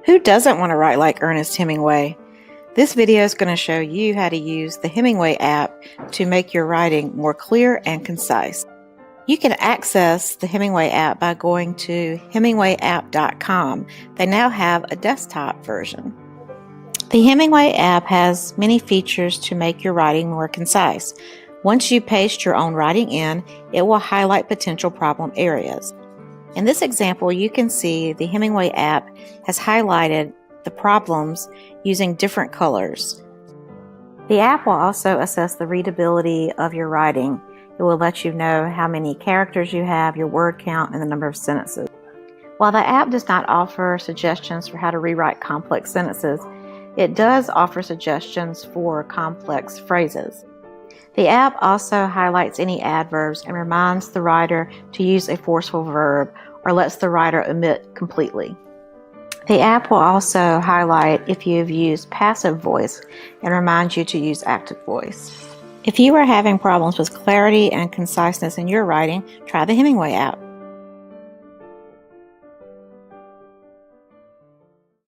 Who doesn't want to write like Ernest Hemingway? This video is going to show you how to use the Hemingway app to make your writing more clear and concise. You can access the Hemingway app by going to hemingwayapp.com. They now have a desktop version. The Hemingway app has many features to make your writing more concise. Once you paste your own writing in, it will highlight potential problem areas. In this example, you can see the Hemingway app has highlighted the problems using different colors. The app will also assess the readability of your writing. It will let you know how many characters you have, your word count, and the number of sentences. While the app does not offer suggestions for how to rewrite complex sentences, it does offer suggestions for complex phrases. The app also highlights any adverbs and reminds the writer to use a forceful verb or lets the writer omit completely. The app will also highlight if you've used passive voice and remind you to use active voice. If you are having problems with clarity and conciseness in your writing, try the Hemingway app.